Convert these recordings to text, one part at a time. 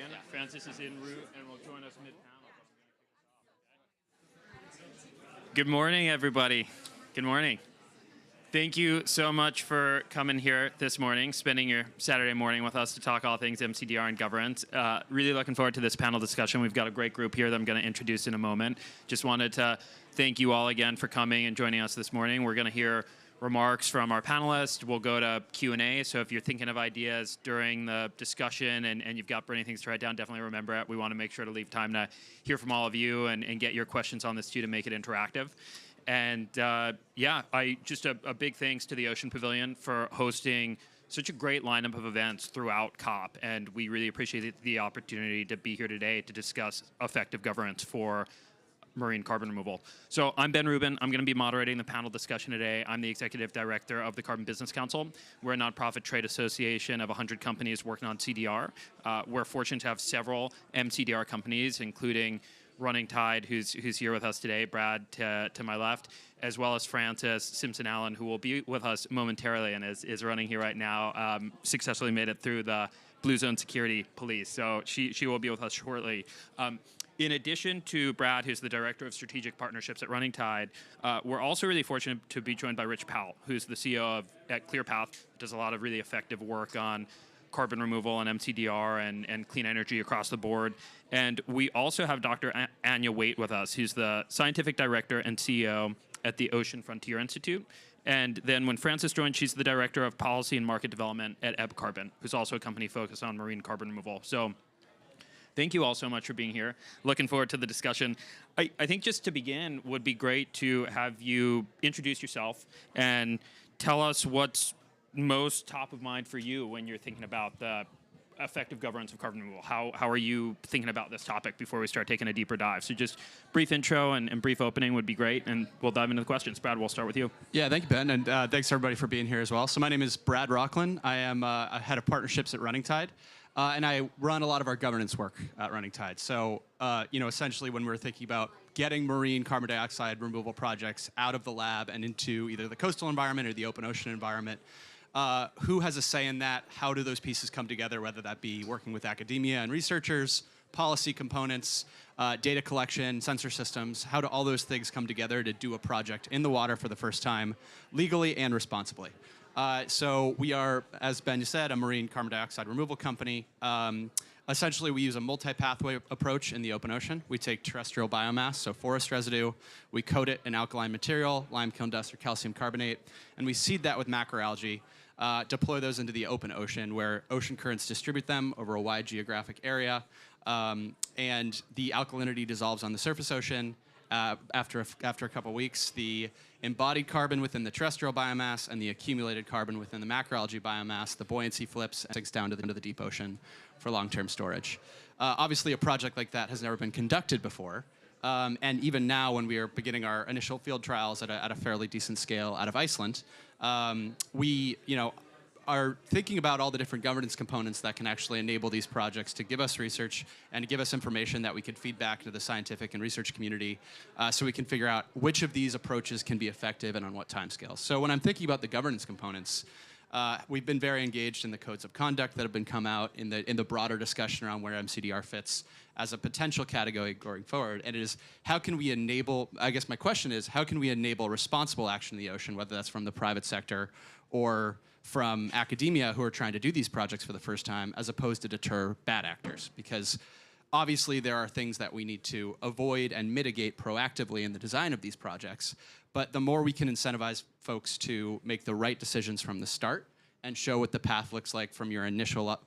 begin. Francis is en route and will join us mid-panel. Good morning, everybody. Good morning. Thank you so much for coming here this morning, spending your Saturday morning with us to talk all things MCDR and governance. Really looking forward to this panel discussion. We've got a great group here that I'm going to introduce in a moment. Just wanted to thank you all again for coming and joining us this morning. We're going to hear remarks from our panelists. We'll go to Q&A, so if you're thinking of ideas during the discussion and you've got burning things to write down, definitely remember it. We want to make sure to leave time to hear from all of you and get your questions on this too to make it interactive. And yeah, just a big thanks to the Ocean Pavilion for hosting such a great lineup of events throughout COP, and we really appreciate the opportunity to be here today to discuss effective governance for marine carbon removal. So I'm Ben Rubin. I'm going to be moderating the panel discussion today. I'm the executive director of the Carbon Business Council. We're a nonprofit trade association of 100 companies working on CDR. We're fortunate to have several MCDR companies, including Running Tide, who's here with us today, Brad to my left, as well as Francis Simpson-Allen, who will be with us momentarily and is running here right now, successfully made it through the Blue Zone Security Police. So she will be with us shortly. In addition to Brad, who's the Director of Strategic Partnerships at Running Tide, we're also really fortunate to be joined by Rich Powell, who's the CEO at ClearPath, does a lot of really effective work on carbon removal and MCDR and clean energy across the board. And we also have Dr. Anya Waite with us, who's the Scientific Director and CEO at the Ocean Frontier Institute. And then when Frances joined, she's the Director of Policy and Market Development at Ebb Carbon, who's also a company focused on marine carbon removal. So thank you all so much for being here. Looking forward to the discussion. I think just to begin, would be great to have you introduce yourself and tell us what's most top of mind for you when you're thinking about the effective governance of carbon removal. How are you thinking about this topic before we start taking a deeper dive? So just brief intro and brief opening would be great, and we'll dive into the questions. Brad, we'll start with you. Yeah, thank you, Ben, and thanks everybody for being here as well. So my name is Brad Rochlin. I am a head of partnerships at Running Tide, and I run a lot of our governance work at Running Tide. So, essentially when we're thinking about getting marine carbon dioxide removal projects out of the lab and into either the coastal environment or the open ocean environment, who has a say in that? How do those pieces come together, whether that be working with academia and researchers, policy components, data collection, sensor systems? How do all those things come together to do a project in the water for the first time, legally and responsibly? So we are, as Ben said, a marine carbon dioxide removal company. Essentially, we use a multi-pathway approach in the open ocean. We take terrestrial biomass, so forest residue, we coat it in alkaline material, lime kiln dust or calcium carbonate, and we seed that with macroalgae, deploy those into the open ocean where ocean currents distribute them over a wide geographic area, and the alkalinity dissolves on the surface ocean. After a couple weeks, the embodied carbon within the terrestrial biomass and the accumulated carbon within the macroalgae biomass, the buoyancy flips and sinks down to the deep ocean for long-term storage. Obviously, a project like that has never been conducted before. And even now, when we are beginning our initial field trials at a fairly decent scale out of Iceland, we are thinking about all the different governance components that can actually enable these projects to give us research and to give us information that we can feed back to the scientific and research community, so we can figure out which of these approaches can be effective and on what timescales. So when I'm thinking about the governance components, we've been very engaged in the codes of conduct that have been come out in the broader discussion around where MCDR fits as a potential category going forward. And it is, how can we enable, I guess my question is, how can we enable responsible action in the ocean, whether that's from the private sector or from academia who are trying to do these projects for the first time, as opposed to deter bad actors? Because obviously there are things that we need to avoid and mitigate proactively in the design of these projects, but the more we can incentivize folks to make the right decisions from the start and show what the path looks like from your initial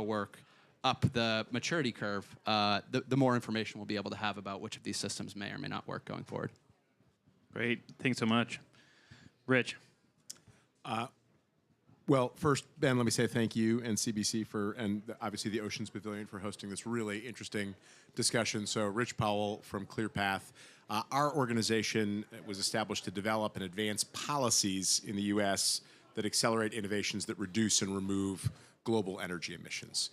work up the maturity curve, the more information we'll be able to have about which of these systems may or may not work going forward. Great, thanks so much. Rich. Well, first, Ben, let me say thank you and CBC and obviously the Oceans Pavilion for hosting this really interesting discussion. So Rich Powell from ClearPath. Our organization was established to develop and advance policies in the U.S. that accelerate innovations that reduce and remove global energy emissions.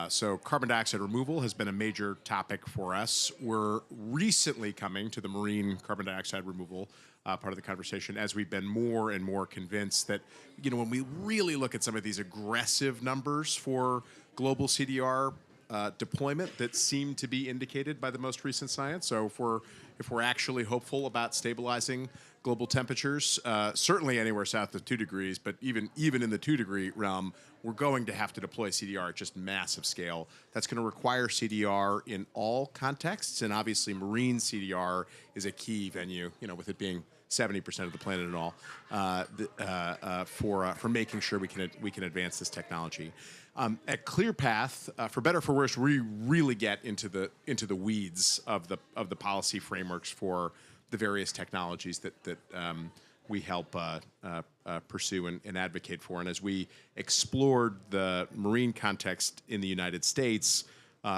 So carbon dioxide removal has been a major topic for us. We're recently coming to the marine carbon dioxide removal part of the conversation as we've been more and more convinced that, when we really look at some of these aggressive numbers for global CDR, deployment that seem to be indicated by the most recent science. So if we're actually hopeful about stabilizing global temperatures, certainly anywhere south of 2 degrees, but even in the 2-degree realm, we're going to have to deploy CDR at just massive scale. That's going to require CDR in all contexts, and obviously marine CDR is a key venue, with it being 70% of the planet and all, for making sure we can advance this technology. At ClearPath, for better or for worse, we really get into the weeds of the policy frameworks for the various technologies that we help pursue and advocate for. And as we explored the marine context in the United States,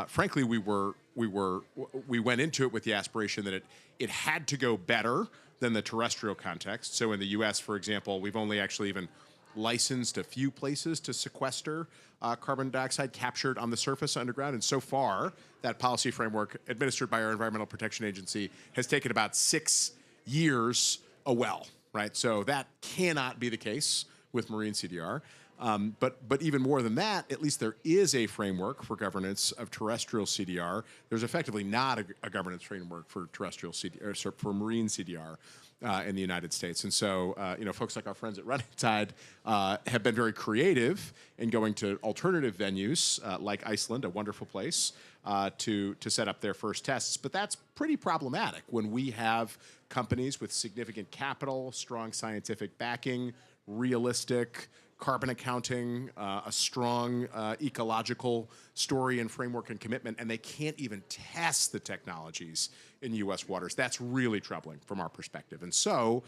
frankly, we went into it with the aspiration that it had to go better than the terrestrial context. So in the U.S., for example, we've only actually even licensed a few places to sequester carbon dioxide captured on the surface underground. And so far, that policy framework administered by our Environmental Protection Agency has taken about 6 years a well, right? So that cannot be the case with marine CDR. But even more than that, at least there is a framework for governance of terrestrial CDR. There's effectively not a governance framework for terrestrial CDR, or for marine CDR in the United States. And so, folks like our friends at Running Tide have been very creative in going to alternative venues like Iceland, a wonderful place, to set up their first tests. But that's pretty problematic when we have companies with significant capital, strong scientific backing, realistic carbon accounting, a strong ecological story and framework and commitment, and they can't even test the technologies in U.S. waters. That's really troubling from our perspective. And so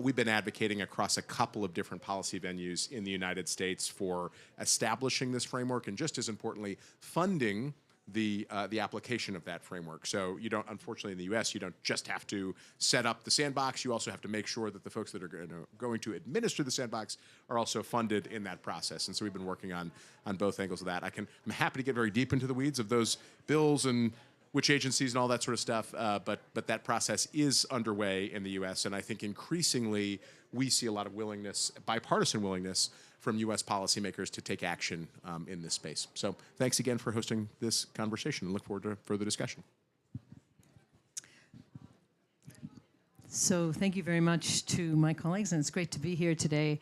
we've been advocating across a couple of different policy venues in the United States for establishing this framework, and just as importantly, funding the application of that framework. So you don't, unfortunately, in the U.S., you don't just have to set up the sandbox. You also have to make sure that the folks that are going to administer the sandbox are also funded in that process. And so we've been working on both angles of that. I'm happy to get very deep into the weeds of those bills and which agencies and all that sort of stuff, but that process is underway in the U.S., and I think increasingly we see a lot of willingness, bipartisan willingness, from U.S. policymakers to take action in this space. So thanks again for hosting this conversation, and look forward to further discussion. So thank you very much to my colleagues, and it's great to be here today.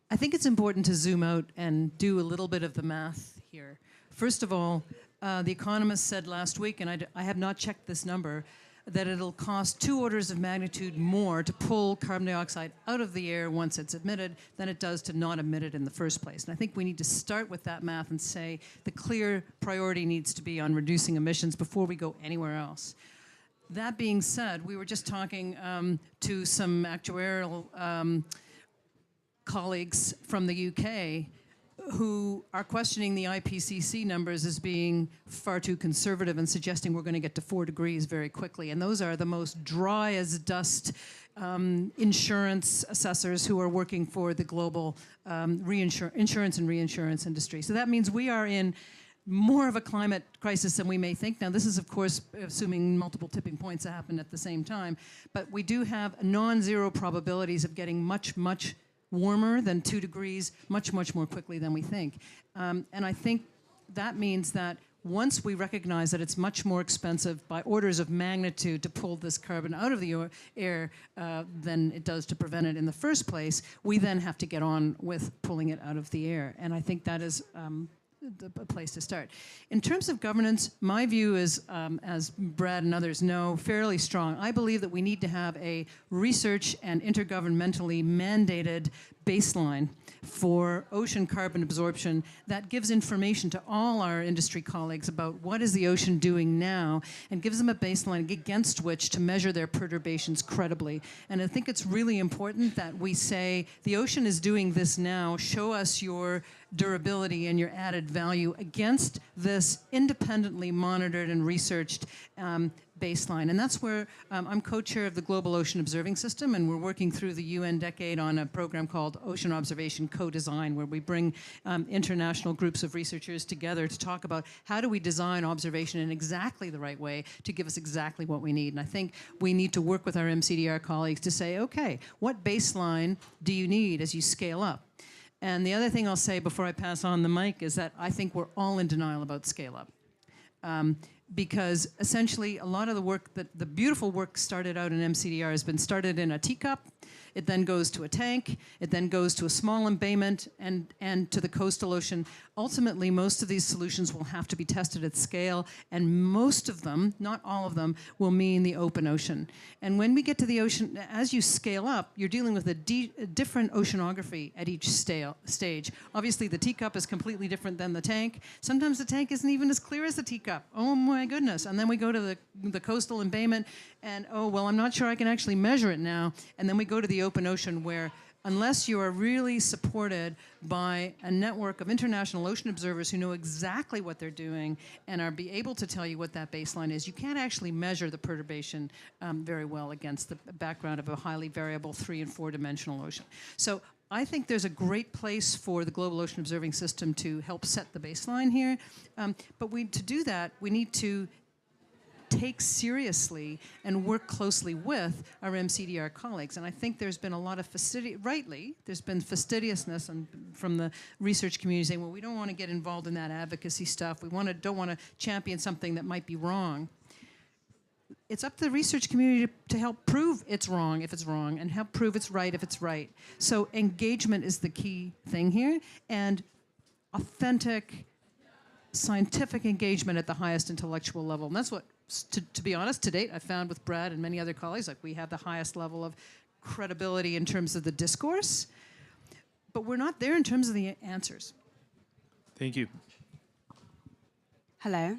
I think it's important to zoom out and do a little bit of the math here. First of all, The Economist said last week, and I have not checked this number, that it'll cost 2 orders of magnitude more to pull carbon dioxide out of the air once it's emitted than it does to not emit it in the first place. And I think we need to start with that math and say the clear priority needs to be on reducing emissions before we go anywhere else. That being said, we were just talking to some actuarial colleagues from the UK who are questioning the IPCC numbers as being far too conservative and suggesting we're going to get to 4 degrees very quickly. And those are the most dry as dust insurance assessors who are working for the global insurance and reinsurance industry. So that means we are in more of a climate crisis than we may think. Now, this is, of course, assuming multiple tipping points happen at the same time. But we do have non-zero probabilities of getting much, much warmer than 2 degrees much, much more quickly than we think. And I think that means that once we recognize that it's much more expensive by orders of magnitude to pull this carbon out of the air than it does to prevent it in the first place, we then have to get on with pulling it out of the air. And I think that is a place to start. In terms of governance, my view is, as Brad and others know, fairly strong. I believe that we need to have a research and intergovernmentally mandated baseline for ocean carbon absorption that gives information to all our industry colleagues about what is the ocean doing now and gives them a baseline against which to measure their perturbations credibly. And I think it's really important that we say, the ocean is doing this now, show us your durability and your added value against this independently monitored and researched baseline. And that's where I'm co-chair of the Global Ocean Observing System, and we're working through the UN decade on a program called Ocean Observation Co-Design, where we bring international groups of researchers together to talk about how do we design observation in exactly the right way to give us exactly what we need. And I think we need to work with our MCDR colleagues to say, okay, what baseline do you need as you scale up? And the other thing I'll say before I pass on the mic is that I think we're all in denial about scale up. because essentially a lot of the work, the beautiful work started out in MCDR has been started in a teacup. It then goes to a tank. It then goes to a small embayment and to the coastal ocean. Ultimately, most of these solutions will have to be tested at scale, and most of them, not all of them, will mean the open ocean. And when we get to the ocean, as you scale up, you're dealing with a different oceanography at each stage. Obviously, the teacup is completely different than the tank. Sometimes the tank isn't even as clear as the teacup. Oh my goodness. And then we go to the coastal embayment, and oh, well, I'm not sure I can actually measure it now. And then we go to the open ocean where, unless you are really supported by a network of international ocean observers who know exactly what they're doing and are be able to tell you what that baseline is, you can't actually measure the perturbation very well against the background of a highly variable 3- and 4-dimensional ocean. So I think there's a great place for the Global Ocean Observing System to help set the baseline here. But to do that, we need to take seriously and work closely with our MCDR colleagues. And I think there's been a lot of there's been fastidiousness from the research community saying, well, we don't want to get involved in that advocacy stuff. We don't want to champion something that might be wrong. It's up to the research community to help prove it's wrong if it's wrong and help prove it's right if it's right. So engagement is the key thing here, and authentic scientific engagement at the highest intellectual level. And that's what, to be honest, to date, I found with Brad and many other colleagues, like we have the highest level of credibility in terms of the discourse, but we're not there in terms of the answers. Thank you. Hello.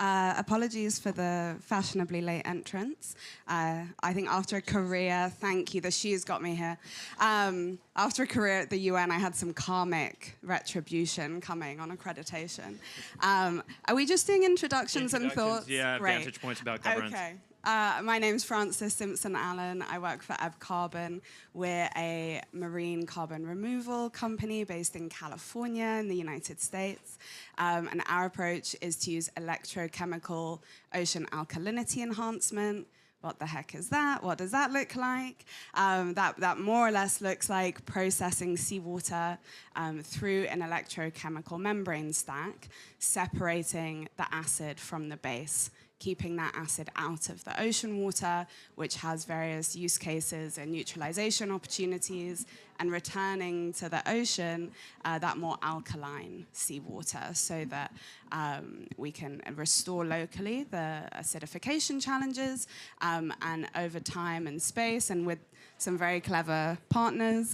Apologies for the fashionably late entrance. I think after a career, thank you, the shoes got me here. After a career at the UN, I had some karmic retribution coming on accreditation. Are we just doing introductions and thoughts? Yeah, Great. vantage points about governance. Okay. My name's Frances Simpson-Allen. I work for Ebb Carbon. We're a marine carbon removal company based in California in the United States. And our approach is to use electrochemical ocean alkalinity enhancement. What the heck is that? What does that look like? That more or less looks like processing seawater through an electrochemical membrane stack, separating the acid from the base, keeping that acid out of the ocean water, which has various use cases and neutralization opportunities, and returning to the ocean that more alkaline seawater so that we can restore locally the acidification challenges, and over time and space, and with some very clever partners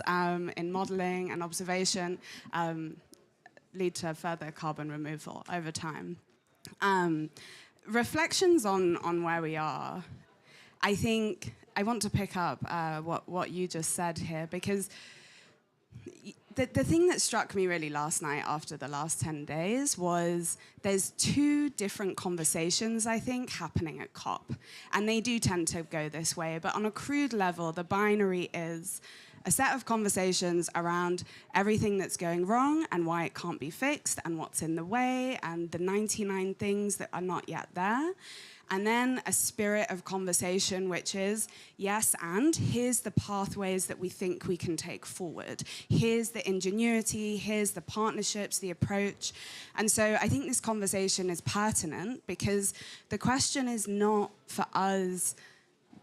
in modeling and observation, lead to further carbon removal over time. Reflections on where we are. I think I want to pick up what you just said here, because the thing that struck me really last night after the last 10 days was there's two different conversations, I think, happening at COP. And they do tend to go this way, but on a crude level, the binary is a set of conversations around everything that's going wrong and why it can't be fixed and what's in the way and the 99 things that are not yet there. And then a spirit of conversation, which is, yes, and here's the pathways that we think we can take forward. Here's the ingenuity, here's the partnerships, the approach. And so I think this conversation is pertinent because the question is not for us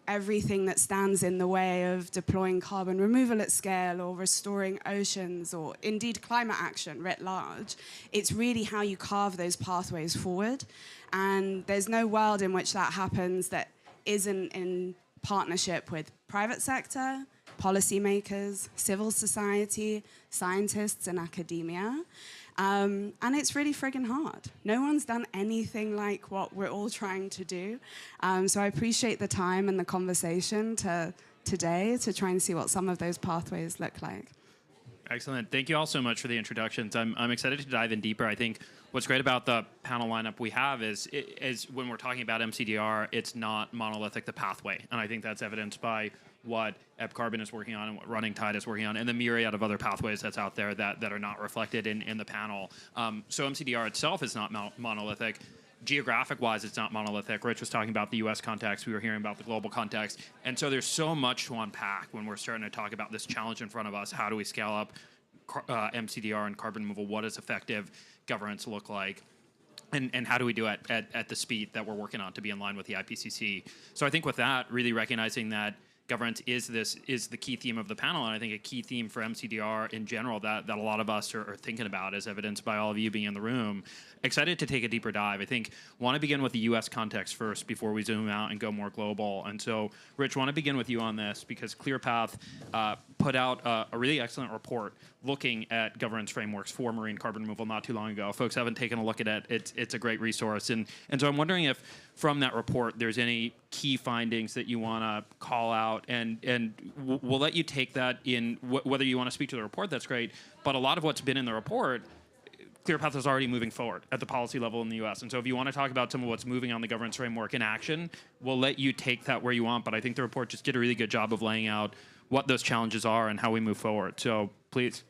everything that stands in the way of deploying carbon removal at scale or restoring oceans or indeed climate action writ large. It's really how you carve those pathways forward. And there's no world in which that happens that isn't in partnership with private sector, policymakers, civil society, scientists, and academia. And it's really friggin' hard. No one's done anything like what we're all trying to do. So I appreciate the time and the conversation today to try and see what some of those pathways look like. Excellent. Thank you all so much for the introductions. I'm excited to dive in deeper. I think what's great about the panel lineup we have is when we're talking about MCDR, it's not monolithic, the pathway. And I think that's evidenced by what Ebb Carbon is working on and what Running Tide is working on, and the myriad of other pathways that's out there that are not reflected in the panel. So MCDR itself is not monolithic. Geographic-wise, it's not monolithic. Rich was talking about the U.S. context. We were hearing about the global context. And so there's so much to unpack when we're starting to talk about this challenge in front of us. How do we scale up MCDR and carbon removal? What does effective governance look like? and how do we do it at the speed that we're working on to be in line with the IPCC? So I think with that, really recognizing that governance is the key theme of the panel, and I think a key theme for MCDR in general that a lot of us are thinking about, as evidenced by all of you being in the room. Excited to take a deeper dive. I think want to begin with the U.S. context first before we zoom out and go more global. And so, Rich, want to begin with you on this because ClearPath put out a really excellent report looking at governance frameworks for marine carbon removal not too long ago. Folks haven't taken a look at it. It's a great resource. And so I'm wondering if from that report there's any key findings that you want to call out, and we'll let you take that in whether you want to speak to the report, that's great. But a lot of what's been in the report, ClearPath is already moving forward at the policy level in the U.S. And so if you want to talk about some of what's moving on the governance framework in action, we'll let you take that where you want. But I think the report just did a really good job of laying out what those challenges are and how we move forward. So please.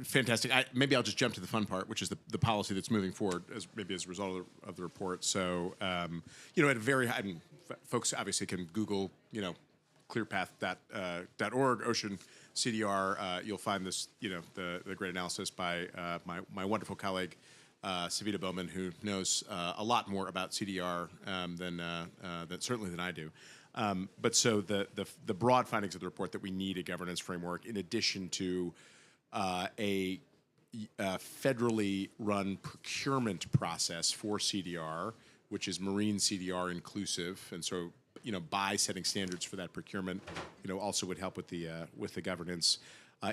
Fantastic. Maybe I'll just jump to the fun part, which is the policy that's moving forward as a result of the report. So, at a very high, folks obviously can Google, ClearPath.org, Ocean CDR. You'll find this, the great analysis by my wonderful colleague, Savita Bowman, who knows a lot more about CDR than I do. But so the broad findings of the report that we need a governance framework in addition to a federally run procurement process for CDR, which is marine CDR inclusive, and so by setting standards for that procurement, also would help with the governance,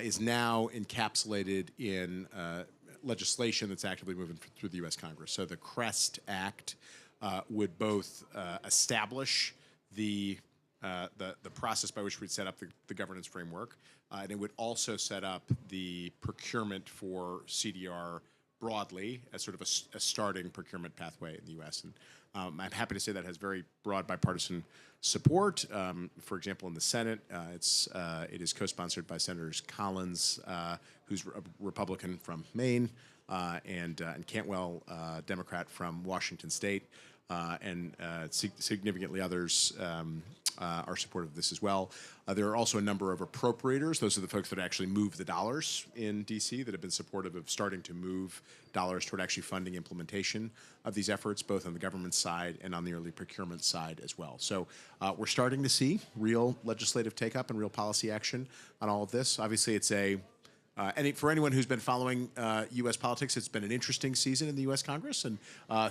is now encapsulated in legislation that's actively moving through the U.S. Congress. So the CREST Act would both establish the process by which we'd set up the governance framework, and it would also set up the procurement for CDR broadly as sort of a starting procurement pathway in the U.S. And I'm happy to say that has very broad bipartisan support. For example, in the Senate, it is co-sponsored by Senators Collins, who's a Republican from Maine, and Cantwell, Democrat from Washington State, and significantly others are supportive of this as well. There are also a number of appropriators. Those are the folks that actually move the dollars in D.C. that have been supportive of starting to move dollars toward actually funding implementation of these efforts, both on the government side and on the early procurement side as well. So we're starting to see real legislative take-up and real policy action on all of this. Obviously, it's for anyone who's been following U.S. politics, it's been an interesting season in the U.S. Congress, and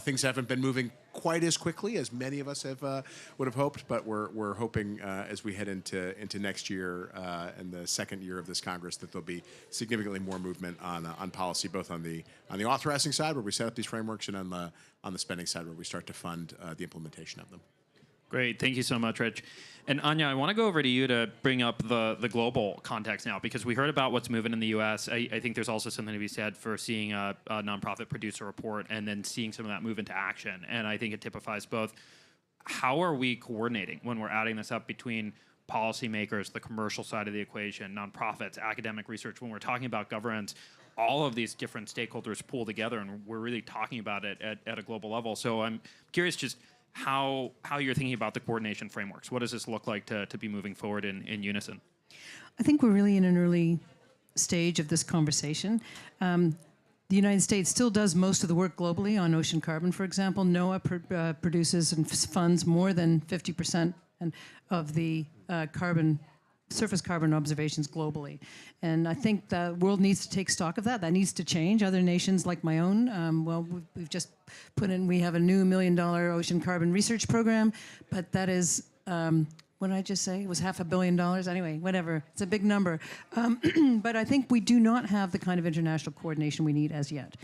things haven't been moving quite as quickly as many of us would have hoped. But we're hoping as we head into next year and the second year of this Congress that there'll be significantly more movement on policy, both on the authorizing side where we set up these frameworks, and on the spending side where we start to fund the implementation of them. Great. Thank you so much, Rich. And Anya, I want to go over to you to bring up the global context now, because we heard about what's moving in the U.S. I think there's also something to be said for seeing a nonprofit produce a report and then seeing some of that move into action. And I think it typifies both how are we coordinating when we're adding this up between policymakers, the commercial side of the equation, nonprofits, academic research. When we're talking about governance, all of these different stakeholders pool together, and we're really talking about it at a global level. So I'm curious just how you're thinking about the coordination frameworks. What does this look like to be moving forward in unison? I think we're really in an early stage of this conversation. The United States still does most of the work globally on ocean carbon, for example. NOAA produces and funds more than 50% of the surface carbon observations globally. And I think the world needs to take stock of that. That needs to change. Other nations like my own, we've just we have a new $1 million ocean carbon research program, but that is, what did I just say? It was $500 million? Anyway, whatever. It's a big number. But I think we do not have the kind of international coordination we need as yet.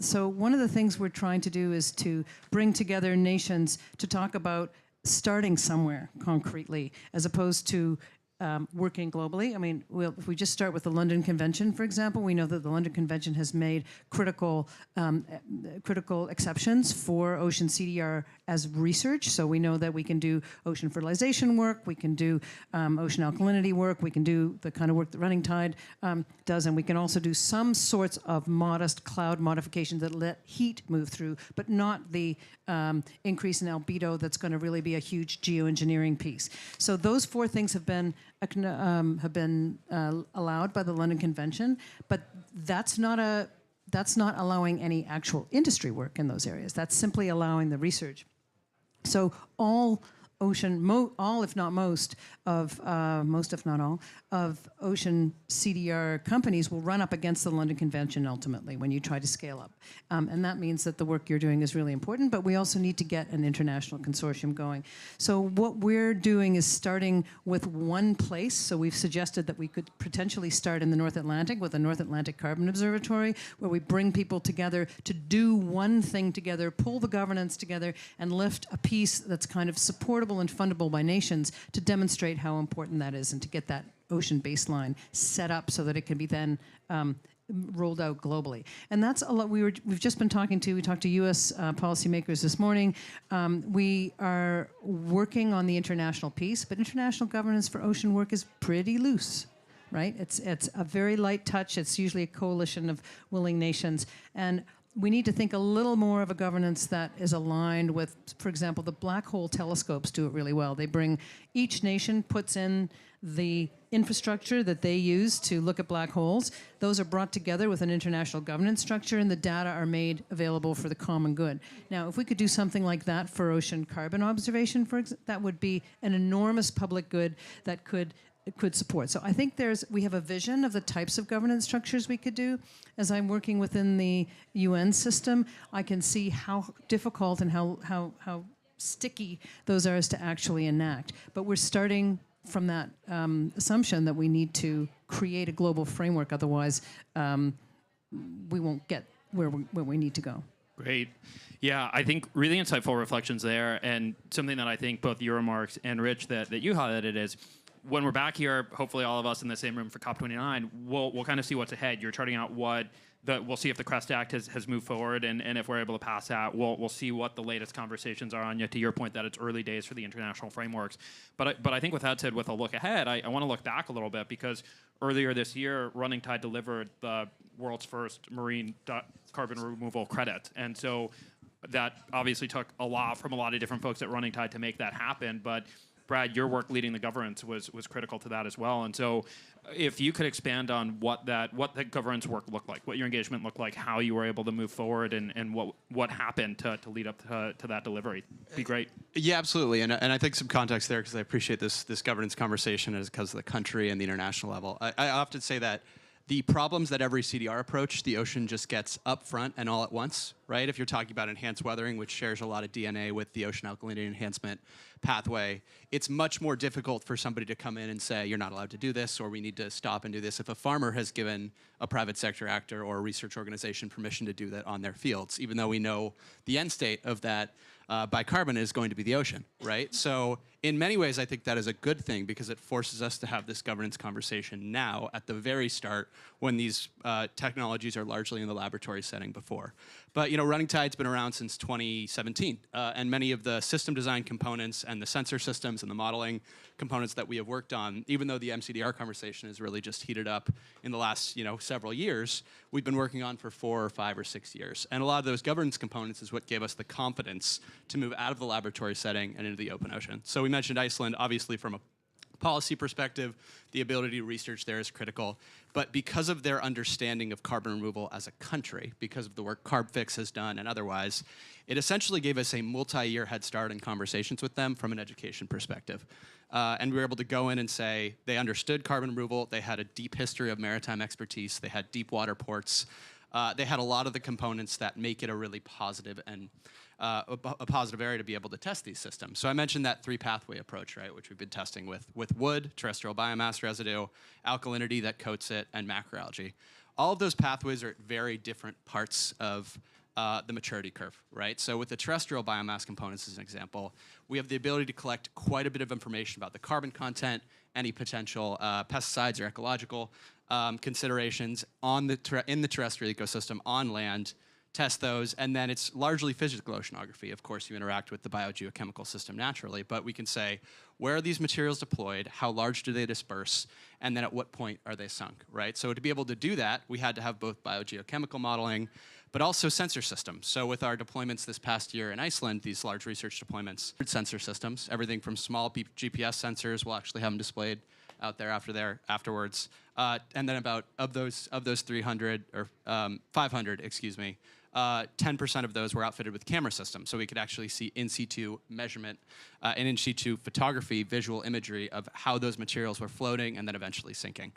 So one of the things we're trying to do is to bring together nations to talk about starting somewhere concretely, as opposed to working globally. I mean, if we just start with the London Convention, for example, we know that the London Convention has made critical exceptions for ocean CDR as research. So we know that we can do ocean fertilization work, we can do ocean alkalinity work, we can do the kind of work that Running Tide does, and we can also do some sorts of modest cloud modifications that let heat move through, but not the increase in albedo that's going to really be a huge geoengineering piece. So those four things have been allowed by the London Convention, but that's not a that's not allowing any actual industry work in those areas. That's simply allowing the research. So all ocean, all if not most of if not all of ocean CDR companies will run up against the London Convention ultimately when you try to scale up, and that means that the work you're doing is really important. But we also need to get an international consortium going. So what we're doing is starting with one place. So we've suggested that we could potentially start in the North Atlantic with a North Atlantic Carbon Observatory, where we bring people together to do one thing together, pull the governance together, and lift a piece that's kind of supportable and fundable by nations to demonstrate how important that is and to get that ocean baseline set up so that it can be then rolled out globally. And that's a lot. We talked to U.S. Policymakers this morning. We are working on the international piece, but international governance for ocean work is pretty loose, right? It's a very light touch. It's usually a coalition of willing nations. And we need to think a little more of a governance that is aligned with, for example, the black hole telescopes do it really well. They bring, each nation puts in the infrastructure that they use to look at black holes. Those are brought together with an international governance structure, and the data are made available for the common good. Now, if we could do something like that for ocean carbon observation, that would be an enormous public good that could support. So I think we have a vision of the types of governance structures we could do. As I'm working within the UN system, I can see how difficult and how sticky those are as to actually enact. But we're starting from that assumption that we need to create a global framework, otherwise we won't get where we need to go. Great. Yeah, I think really insightful reflections there, and something that I think both your remarks and Rich that you highlighted is, when we're back here, hopefully all of us in the same room for COP29, we'll kind of see what's ahead. You're charting out we'll see if the CREST Act has moved forward, and if we're able to pass that, we'll see what the latest conversations are. Anya, to your point that it's early days for the international frameworks. But I think with that said, with a look ahead, I want to look back a little bit, because earlier this year, Running Tide delivered the world's first marine carbon removal credit. And so that obviously took a lot from a lot of different folks at Running Tide to make that happen. But Brad, your work leading the governance was critical to that as well. And so if you could expand on what that governance work looked like, what your engagement looked like, how you were able to move forward, and what happened to lead up to that delivery, be great. Yeah, absolutely. And I think some context there, because I appreciate this governance conversation as because of the country and the international level. I often say that the problems that every CDR approach, the ocean just gets up front and all at once, right? If you're talking about enhanced weathering, which shares a lot of DNA with the ocean alkalinity enhancement pathway, it's much more difficult for somebody to come in and say, you're not allowed to do this, or we need to stop and do this, if a farmer has given a private sector actor or a research organization permission to do that on their fields, even though we know the end state of that bicarbonate is going to be the ocean, right? So in many ways, I think that is a good thing, because it forces us to have this governance conversation now at the very start, when these technologies are largely in the laboratory setting before. But Running Tide's been around since 2017, and many of the system design components and the sensor systems and the modeling components that we have worked on, even though the MCDR conversation has really just heated up in the last several years, we've been working on for 4 or 5 or 6 years. And a lot of those governance components is what gave us the confidence to move out of the laboratory setting and into the open ocean. So we mentioned Iceland, obviously from a policy perspective, the ability to research there is critical. But because of their understanding of carbon removal as a country, because of the work CarbFix has done and otherwise, it essentially gave us a multi-year head start in conversations with them from an education perspective. And we were able to go in and say they understood carbon removal, they had a deep history of maritime expertise, they had deep water ports, they had a lot of the components that make it a really positive and a positive area to be able to test these systems. So I mentioned that 3-pathway approach, right, which we've been testing with wood, terrestrial biomass residue, alkalinity that coats it, and macroalgae. All of those pathways are at very different parts of the maturity curve, right? So with the terrestrial biomass components, as an example, we have the ability to collect quite a bit of information about the carbon content, any potential pesticides or ecological considerations in the terrestrial ecosystem on land, test those, and then it's largely physical oceanography. Of course, you interact with the biogeochemical system naturally, but we can say, where are these materials deployed, how large do they disperse, and then at what point are they sunk, right? So to be able to do that, we had to have both biogeochemical modeling, but also sensor systems. So with our deployments this past year in Iceland, these large research deployments, sensor systems, everything from small GPS sensors, we'll actually have them displayed out there afterwards. And then about of those 300 or 500, excuse me, 10% of those were outfitted with camera systems, so we could actually see in situ measurement and in situ photography, visual imagery of how those materials were floating and then eventually sinking.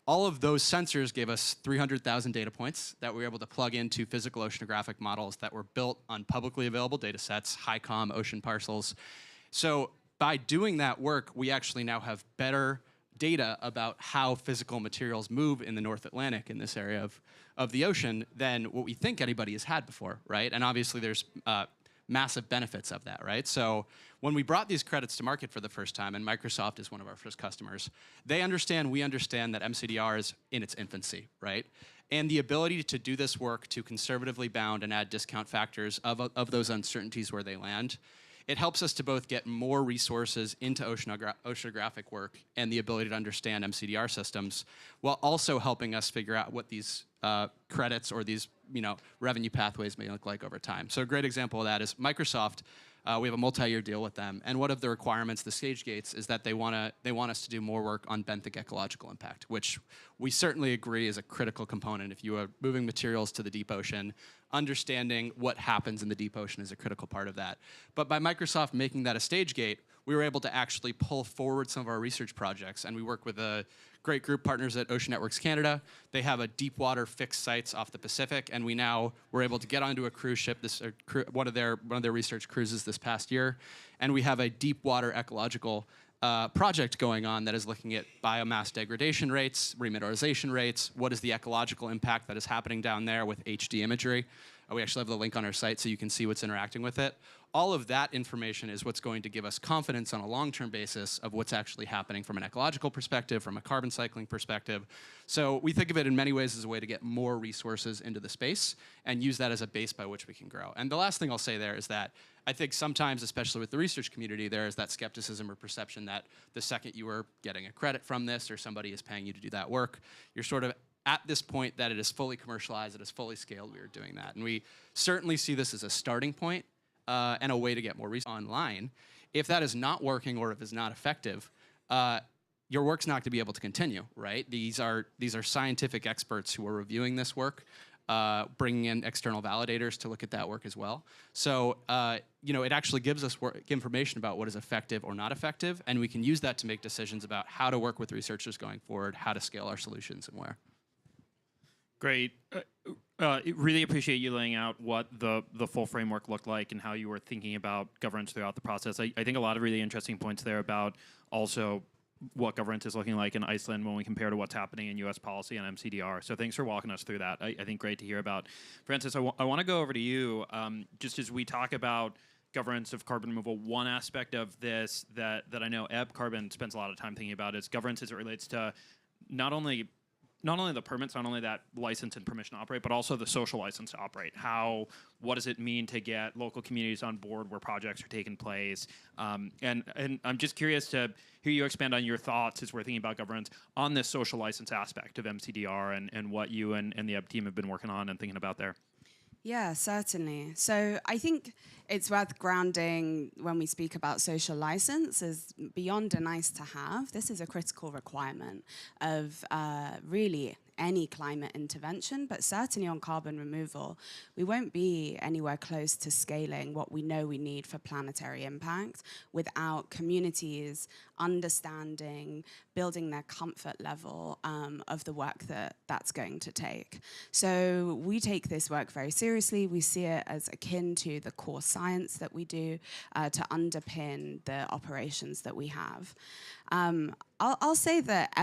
All of those sensors gave us 300,000 data points that we were able to plug into physical oceanographic models that were built on publicly available data sets, HICOM ocean parcels. So by doing that work, we actually now have better data about how physical materials move in the North Atlantic in this area of the ocean than what we think anybody has had before, right? And obviously there's massive benefits of that, right? So when we brought these credits to market for the first time, and Microsoft is one of our first customers, we understand that MCDR is in its infancy, right? And the ability to do this work to conservatively bound and add discount factors of those uncertainties where they land, it helps us to both get more resources into oceanographic work and the ability to understand MCDR systems, while also helping us figure out what these credits or these revenue pathways may look like over time. So a great example of that is Microsoft. We have a multi-year deal with them, and one of the requirements, the stage gates, is that they want us to do more work on benthic ecological impact, which we certainly agree is a critical component. If you are moving materials to the deep ocean, understanding what happens in the deep ocean is a critical part of that. But by Microsoft making that a stage gate, we were able to actually pull forward some of our research projects, and we work with a great group partners at Ocean Networks Canada. They have a deep water fixed sites off the Pacific, and we're able to get onto a cruise ship, one of their research cruises this past year, and we have a deep water ecological project going on that is looking at biomass degradation rates, remineralization rates, what is the ecological impact that is happening down there with HD imagery. We actually have the link on our site so you can see what's interacting with it. All of that information is what's going to give us confidence on a long-term basis of what's actually happening from an ecological perspective, from a carbon cycling perspective. So we think of it in many ways as a way to get more resources into the space and use that as a base by which we can grow. And the last thing I'll say there is that I think sometimes, especially with the research community, there is that skepticism or perception that the second you are getting a credit from this or somebody is paying you to do that work, you're sort of at this point that it is fully commercialized, it is fully scaled, we are doing that. And we certainly see this as a starting point and a way to get more research online. If that is not working or if it's not effective, your work's not going to be able to continue, right? These are scientific experts who are reviewing this work, bringing in external validators to look at that work as well. So, it actually gives us information about what is effective or not effective, and we can use that to make decisions about how to work with researchers going forward, how to scale our solutions, and where. Great. Really appreciate you laying out what the full framework looked like and how you were thinking about governance throughout the process. I think a lot of really interesting points there about also what governance is looking like in Iceland when we compare to what's happening in U.S. policy and MCDR. So thanks for walking us through that. I think great to hear about. Francis, I want to go over to you just as we talk about governance of carbon removal. One aspect of this that I know Ebb Carbon spends a lot of time thinking about is governance as it relates to not only the permits, not only that license and permission to operate, but also the social license to operate. What does it mean to get local communities on board where projects are taking place? And I'm just curious to hear you expand on your thoughts as we're thinking about governance on this social license aspect of MCDR and what you and the EB team have been working on and thinking about there. Yeah, certainly. So I think it's worth grounding when we speak about social license as beyond a nice to have. This is a critical requirement of really any climate intervention, but certainly on carbon removal, we won't be anywhere close to scaling what we know we need for planetary impact without communities understanding, building their comfort level of the work that's going to take. So we take this work very seriously. We see it as akin to the core science that we do to underpin the operations that we have. I'll say that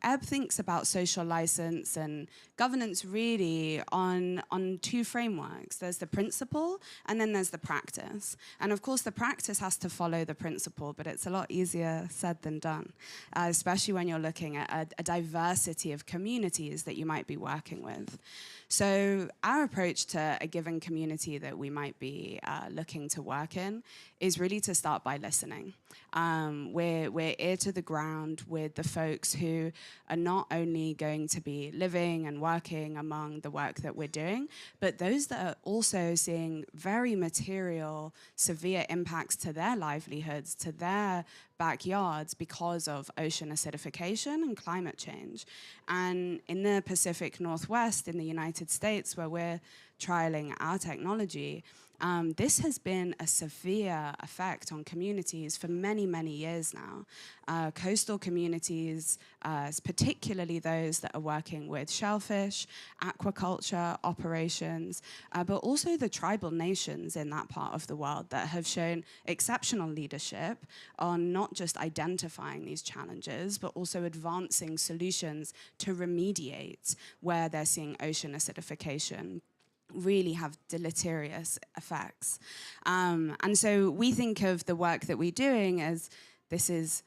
EB thinks about social license and governance really on two frameworks. There's the principle and then there's the practice. And of course the practice has to follow the principle, but it's a lot easier said than done, especially when you're looking at a diversity of communities that you might be working with. So our approach to a given community that we might be looking to work in is really to start by listening. We're ear to the ground with the folks who are not only going to be living and working among the work that we're doing, but those that are also seeing very material, severe impacts to their livelihoods, to their backyards because of ocean acidification and climate change. And in the Pacific Northwest in the United States, where we're trialing our technology, this has been a severe effect on communities for many, many years now. Coastal communities, particularly those that are working with shellfish, aquaculture operations, but also the tribal nations in that part of the world that have shown exceptional leadership on not just identifying these challenges, but also advancing solutions to remediate where they're seeing ocean acidification really have deleterious effects. And so we think of the work that we're doing as this is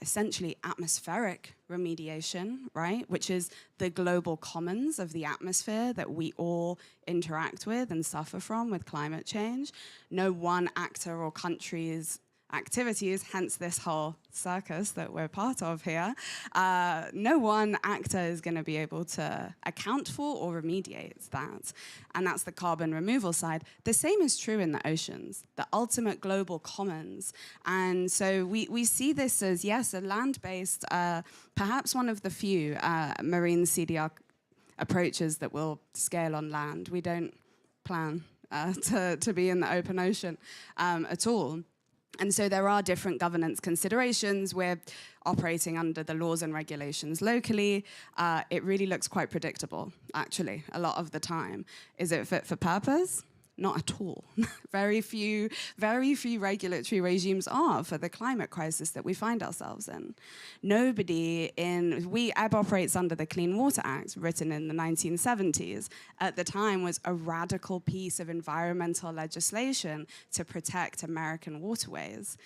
essentially atmospheric remediation, right? Which is the global commons of the atmosphere that we all interact with and suffer from with climate change. No one actor or country's activities, hence this whole circus that we're part of here, no one actor is going to be able to account for or remediate that. And that's the carbon removal side. The same is true in the oceans, the ultimate global commons. And so we see this as, yes, a land-based, perhaps one of the few marine CDR approaches that will scale on land. We don't plan to be in the open ocean at all. And so there are different governance considerations. We're operating under the laws and regulations locally. It really looks quite predictable, actually, a lot of the time. Is it fit for purpose? Not at all. Very few regulatory regimes are for the climate crisis that we find ourselves in. Ebb operates under the Clean Water Act, written in the 1970s. At the time was a radical piece of environmental legislation to protect American waterways.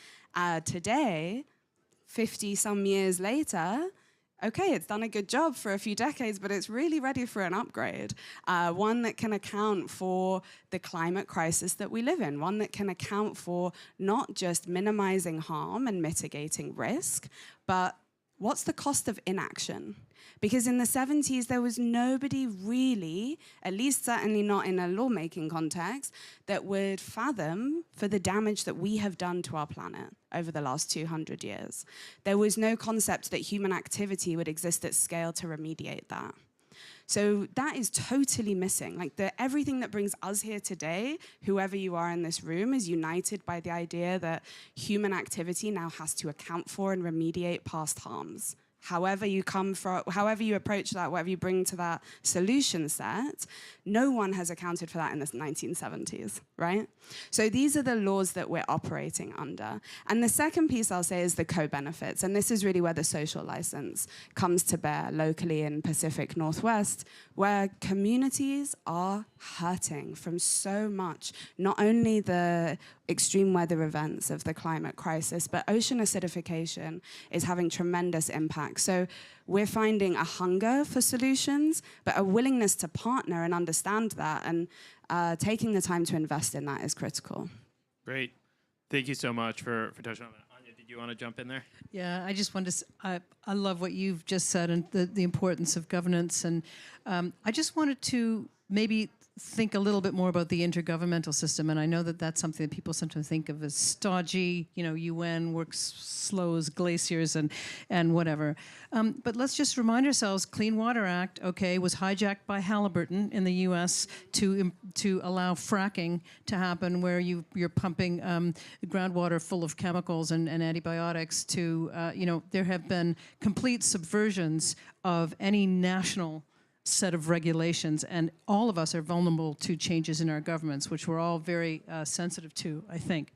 Today, 50-some years later, okay, it's done a good job for a few decades, but it's really ready for an upgrade. One that can account for the climate crisis that we live in, one that can account for not just minimizing harm and mitigating risk, but what's the cost of inaction? Because in the 70s, there was nobody really, at least certainly not in a lawmaking context, that would fathom for the damage that we have done to our planet over the last 200 years. There was no concept that human activity would exist at scale to remediate that. So that is totally missing. Like everything that brings us here today, whoever you are in this room, is united by the idea that human activity now has to account for and remediate past harms. However you approach that, whatever you bring to that solution set, no one has accounted for that in the 1970s, right? So these are the laws that we're operating under. And the second piece I'll say is the co-benefits. And this is really where the social license comes to bear locally in Pacific Northwest, where communities are hurting from so much, not only the extreme weather events of the climate crisis, but ocean acidification is having tremendous impact. So we're finding a hunger for solutions, but a willingness to partner and understand that, and taking the time to invest in that is critical. Great. Thank you so much for touching on that. Anya, did you want to jump in there? Yeah, I just wanted to, I love what you've just said and the importance of governance. And I just wanted to maybe think a little bit more about the intergovernmental system. And I know that that's something that people sometimes think of as stodgy, UN works slow as glaciers and whatever. But let's just remind ourselves, Clean Water Act, okay, was hijacked by Halliburton in the US to allow fracking to happen, where you're pumping groundwater full of chemicals and antibiotics to, there have been complete subversions of any national set of regulations, and all of us are vulnerable to changes in our governments, which we're all very sensitive to, I think.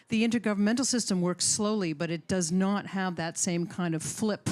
The intergovernmental system works slowly, but it does not have that same kind of flip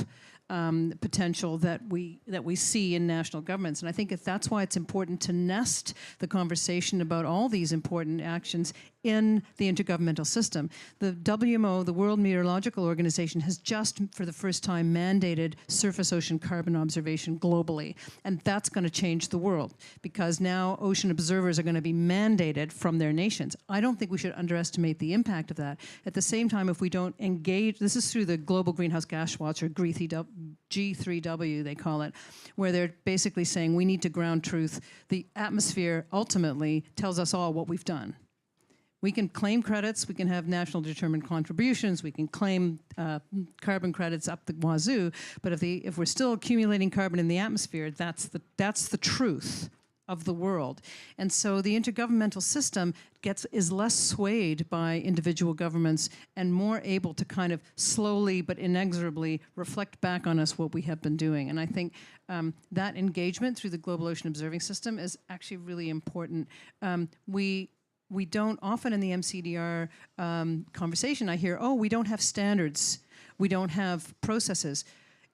potential that we see in national governments. And I think that's why it's important to nest the conversation about all these important actions in the intergovernmental system. The WMO, the World Meteorological Organization, has just for the first time mandated surface ocean carbon observation globally. And that's going to change the world because now ocean observers are going to be mandated from their nations. I don't think we should underestimate the impact of that. At the same time, if we don't engage, this is through the Global Greenhouse Gas Watch, or G3W they call it, where they're basically saying we need to ground truth. The atmosphere ultimately tells us all what we've done. We can claim credits, we can have national determined contributions, we can claim carbon credits up the wazoo, but if we're still accumulating carbon in the atmosphere, that's the truth of the world. And so the intergovernmental system is less swayed by individual governments and more able to kind of slowly but inexorably reflect back on us what we have been doing. And I think that engagement through the Global Ocean Observing System is actually really important. We don't often in the MCDR conversation, I hear, oh, we don't have standards, we don't have processes.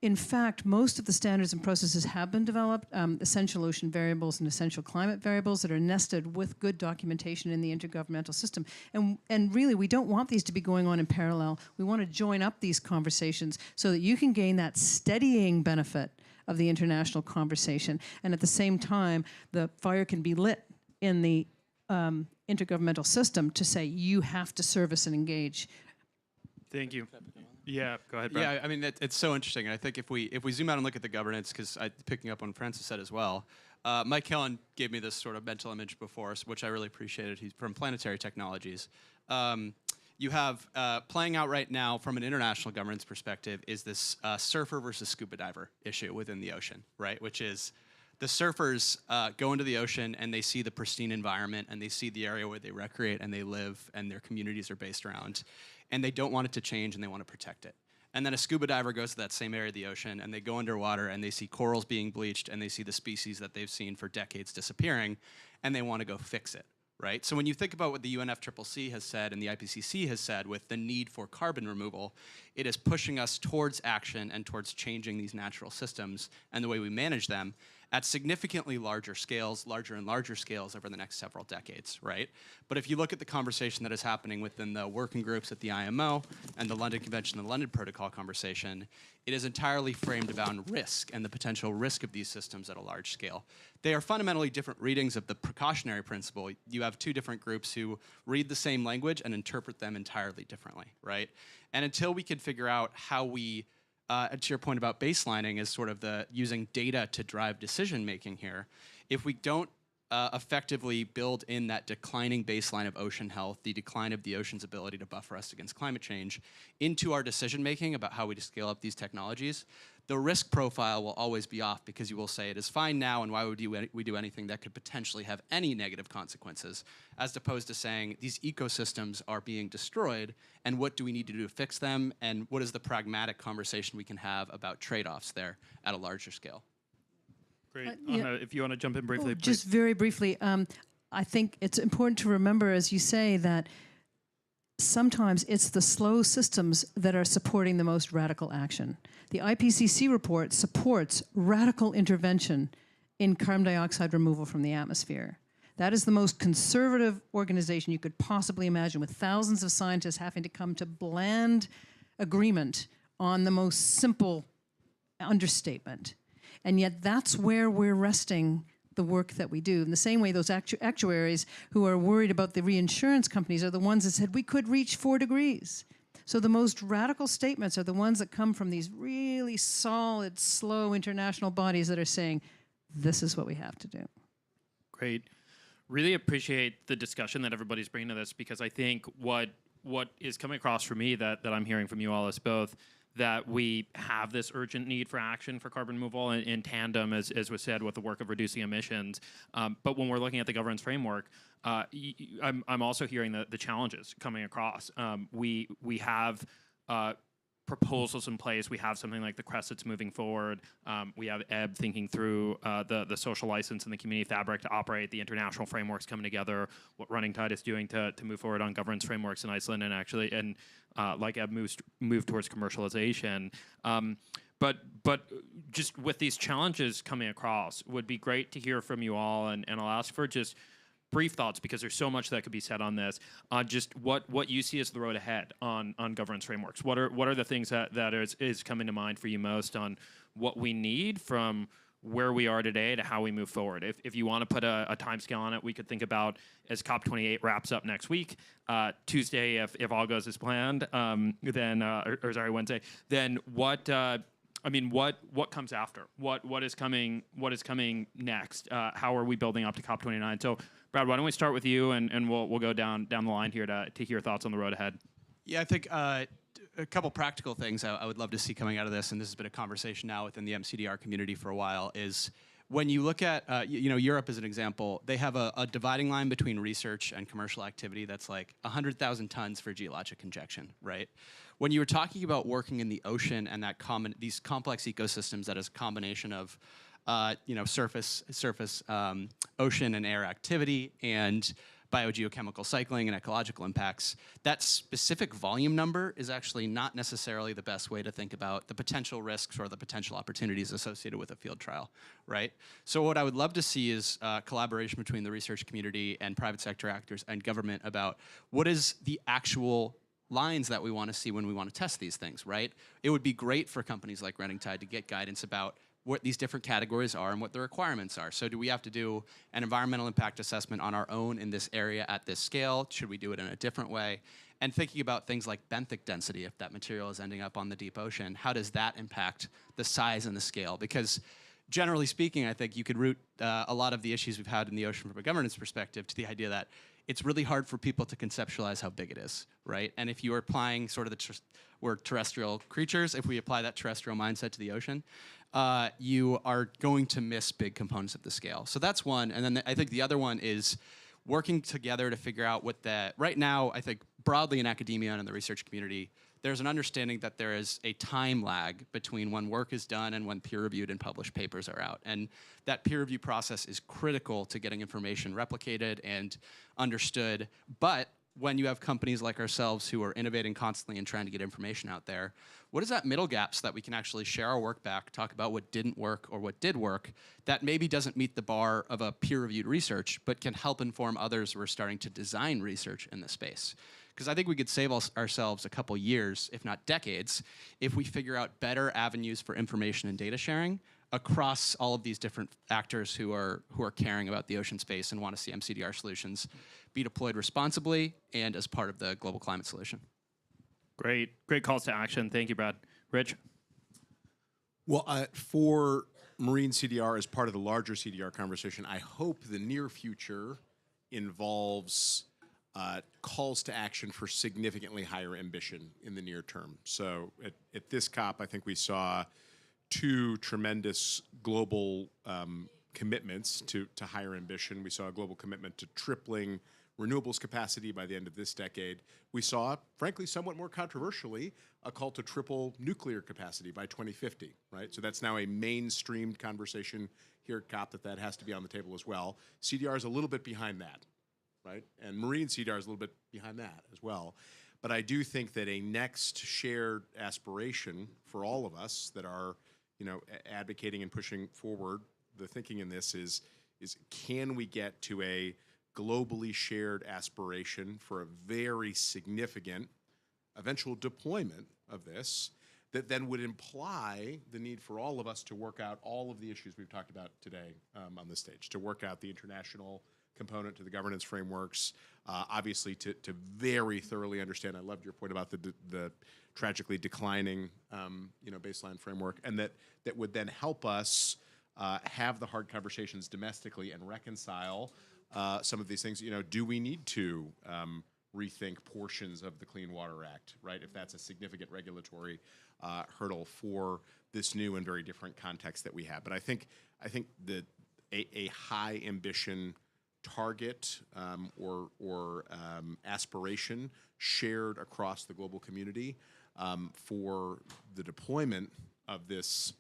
In fact, most of the standards and processes have been developed, essential ocean variables and essential climate variables that are nested with good documentation in the intergovernmental system. And really, we don't want these to be going on in parallel. We want to join up these conversations so that you can gain that steadying benefit of the international conversation. And at the same time, the fire can be lit in the intergovernmental system to say you have to service and engage. Thank you. Yeah, go ahead, Brad. Yeah, I mean, it's so interesting. And I think if we zoom out and look at the governance, because picking up on what Francis said as well, Mike Hillen gave me this sort of mental image before, which I really appreciated. He's from Planetary Technologies. You have playing out right now from an international governance perspective is this surfer versus scuba diver issue within the ocean, right? Which is the surfers go into the ocean and they see the pristine environment and they see the area where they recreate and they live and their communities are based around. And they don't want it to change and they want to protect it. And then a scuba diver goes to that same area of the ocean and they go underwater and they see corals being bleached and they see the species that they've seen for decades disappearing and they want to go fix it, right? So when you think about what the UNFCCC has said and the IPCC has said with the need for carbon removal, it is pushing us towards action and towards changing these natural systems and the way we manage them at significantly larger scales, larger and larger scales over the next several decades, right? But if you look at the conversation that is happening within the working groups at the IMO and the London Convention and the London Protocol conversation, it is entirely framed around risk and the potential risk of these systems at a large scale. They are fundamentally different readings of the precautionary principle. You have two different groups who read the same language and interpret them entirely differently, right? And until we can figure out how we to your point about baselining is sort of the using data to drive decision making here. If we don't effectively build in that declining baseline of ocean health, the decline of the ocean's ability to buffer us against climate change, into our decision making about how we scale up these technologies, the risk profile will always be off because you will say it is fine now and why would we do anything that could potentially have any negative consequences, as opposed to saying these ecosystems are being destroyed and what do we need to do to fix them and what is the pragmatic conversation we can have about trade-offs there at a larger scale. Great. Yeah. Anna, if you want to jump in briefly, please. Just very briefly, I think it's important to remember, as you say, that sometimes it's the slow systems that are supporting the most radical action. The IPCC report supports radical intervention in carbon dioxide removal from the atmosphere. That is the most conservative organization you could possibly imagine, with thousands of scientists having to come to bland agreement on the most simple understatement. And yet that's where we're resting the work that we do. In the same way, those actuaries who are worried about the reinsurance companies are the ones that said we could reach 4 degrees. So the most radical statements are the ones that come from these really solid, slow international bodies that are saying, this is what we have to do. Great. Really appreciate the discussion that everybody's bringing to this, because I think what is coming across for me that I'm hearing from you all is both that we have this urgent need for action for carbon removal in tandem, as was said, with the work of reducing emissions. But when we're looking at the governance framework, I'm also hearing the challenges coming across. We have proposals in place. We have something like the CREST that's moving forward. We have EB thinking through the social license and the community fabric to operate, the international frameworks coming together, what Running Tide is doing to move forward on governance frameworks in Iceland, and like EB move towards commercialization. But just with these challenges coming across, would be great to hear from you all, and I'll ask for just brief thoughts, because there's so much that could be said on this, on just what you see as the road ahead on governance frameworks. What are the things that is coming to mind for you most on what we need from where we are today to how we move forward? If you want to put a time scale on it, we could think about as COP28 wraps up next week, Tuesday, if all goes as planned, Wednesday, then what comes after? What is coming next? How are we building up to COP29? So, Brad, why don't we start with you, and we'll go down the line here to hear thoughts on the road ahead. Yeah, I think a couple practical things I would love to see coming out of this, and this has been a conversation now within the MCDR community for a while, is when you look at, Europe as an example, they have a dividing line between research and commercial activity that's like 100,000 tons for geologic injection, right? When you were talking about working in the ocean and these complex ecosystems that is a combination of, surface, ocean and air activity and biogeochemical cycling and ecological impacts, that specific volume number is actually not necessarily the best way to think about the potential risks or the potential opportunities associated with a field trial, right? So what I would love to see is collaboration between the research community and private sector actors and government about what is the actual lines that we want to see when we want to test these things, right? It would be great for companies like Running Tide to get guidance about what these different categories are and what the requirements are. So do we have to do an environmental impact assessment on our own in this area at this scale? Should we do it in a different way? And thinking about things like benthic density, if that material is ending up on the deep ocean, how does that impact the size and the scale? Because generally speaking, I think you could root a lot of the issues we've had in the ocean from a governance perspective to the idea that it's really hard for people to conceptualize how big it is, right? And if you are applying sort of we're terrestrial creatures, if we apply that terrestrial mindset to the ocean, you are going to miss big components of the scale. So that's one. And then I think the other one is working together to figure out right now, I think broadly in academia and in the research community, there's an understanding that there is a time lag between when work is done and when peer-reviewed and published papers are out. And that peer review process is critical to getting information replicated and understood. But when you have companies like ourselves who are innovating constantly and trying to get information out there, what is that middle gap so that we can actually share our work back, talk about what didn't work or what did work, that maybe doesn't meet the bar of a peer-reviewed research, but can help inform others who are starting to design research in the space? Because I think we could save ourselves a couple years, if not decades, if we figure out better avenues for information and data sharing across all of these different actors who are caring about the ocean space and want to see MCDR solutions be deployed responsibly and as part of the global climate solution. Great calls to action. Thank you, Brad. Rich? Well, for marine CDR as part of the larger CDR conversation, I hope the near future involves calls to action for significantly higher ambition in the near term. So at this COP, I think we saw two tremendous global commitments to higher ambition. We saw a global commitment to tripling renewables capacity by the end of this decade. We saw, frankly, somewhat more controversially, a call to triple nuclear capacity by 2050, right? So that's now a mainstreamed conversation here at COP that has to be on the table as well. CDR is a little bit behind that, right? And marine CDR is a little bit behind that as well. But I do think that a next shared aspiration for all of us that are, advocating and pushing forward the thinking in this is can we get to a globally shared aspiration for a very significant eventual deployment of this that then would imply the need for all of us to work out all of the issues we've talked about today on this stage, to work out the international component to the governance frameworks, obviously to very thoroughly understand. I loved your point about the tragically declining baseline framework, and that would then help us have the hard conversations domestically and reconcile some of these things. Do we need to rethink portions of the Clean Water Act, right? If that's a significant regulatory hurdle for this new and very different context that we have. But I think that a high ambition target or aspiration shared across the global community for the deployment of this,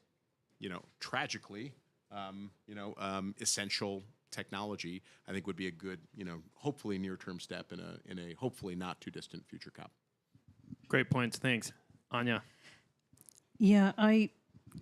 tragically, essential technology, I think would be a good, hopefully near-term step in a hopefully not too distant future COP. Great points. Thanks. Anya? Yeah, I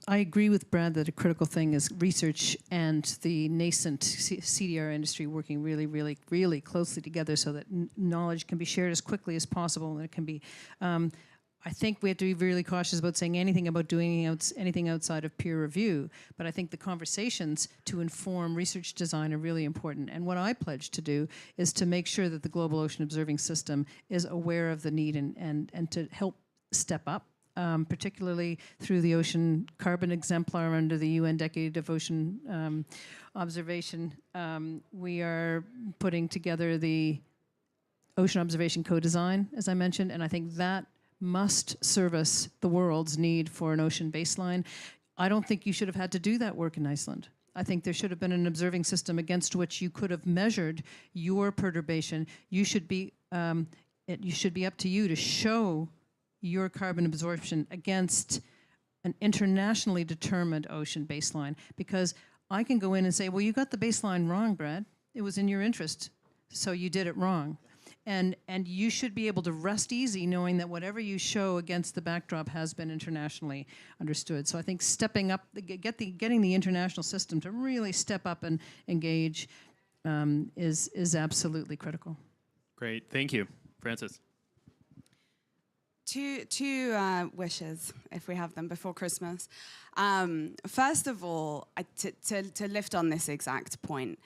I agree with Brad that a critical thing is research and the nascent CDR industry working really, really, really closely together so that knowledge can be shared as quickly as possible, and it can be. I think we have to be really cautious about saying anything about doing anything outside of peer review, but I think the conversations to inform research design are really important. And what I pledge to do is to make sure that the Global Ocean Observing System is aware of the need and to help step up. Particularly through the Ocean Carbon Exemplar under the UN Decade of Ocean Observation. We are putting together the Ocean Observation Co-Design, as I mentioned, and I think that must service the world's need for an ocean baseline. I don't think you should have had to do that work in Iceland. I think there should have been an observing system against which you could have measured your perturbation. You should be, it should be up to you to show your carbon absorption against an internationally determined ocean baseline. Because I can go in and say, well, you got the baseline wrong, Brad. It was in your interest, so you did it wrong. And you should be able to rest easy knowing that whatever you show against the backdrop has been internationally understood. So I think stepping up, getting the international system to really step up and engage is absolutely critical. Great, thank you. Francis. Two wishes, if we have them, before Christmas. First of all, to lift on this exact point,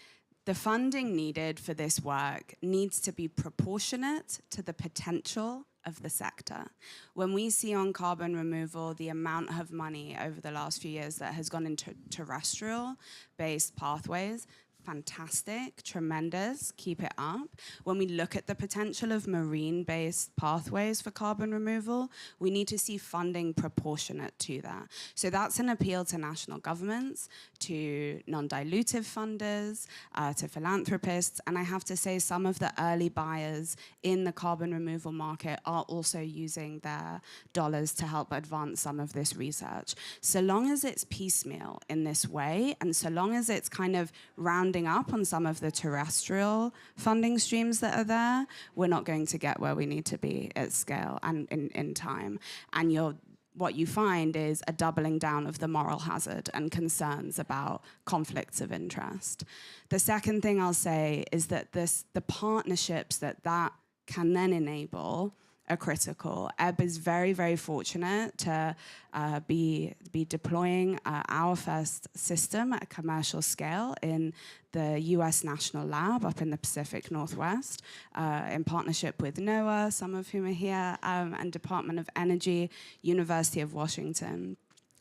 the funding needed for this work needs to be proportionate to the potential of the sector. When we see on carbon removal the amount of money over the last few years that has gone into terrestrial-based pathways, fantastic, tremendous, keep it up. When we look at the potential of marine-based pathways for carbon removal, we need to see funding proportionate to that. So that's an appeal to national governments, to non-dilutive funders, to philanthropists, and I have to say some of the early buyers in the carbon removal market are also using their dollars to help advance some of this research. So long as it's piecemeal in this way, and so long as it's kind of rounding up on some of the terrestrial funding streams that are there, we're not going to get where we need to be at scale and in time. And what you find is a doubling down of the moral hazard and concerns about conflicts of interest. The second thing I'll say is that the partnerships that can then enable are critical. Ebb is very, very fortunate to be deploying our first system at a commercial scale in the US National Lab up in the Pacific Northwest in partnership with NOAA, some of whom are here, and Department of Energy, University of Washington.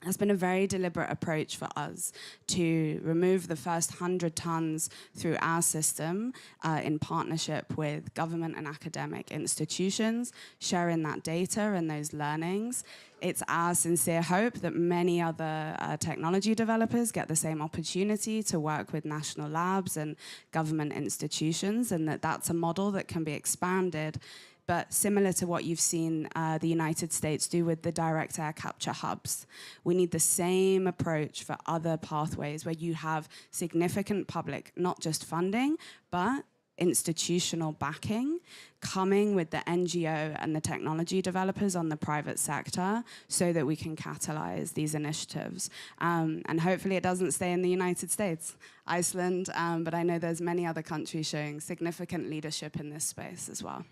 It's been a very deliberate approach for us to remove the first 100 tons through our system in partnership with government and academic institutions, sharing that data and those learnings. It's our sincere hope that many other technology developers get the same opportunity to work with national labs and government institutions, and that's a model that can be expanded. But similar to what you've seen the United States do with the direct air capture hubs, we need the same approach for other pathways where you have significant public, not just funding, but institutional backing coming with the NGO and the technology developers on the private sector so that we can catalyze these initiatives. And hopefully it doesn't stay in the United States, Iceland, but I know there's many other countries showing significant leadership in this space as well.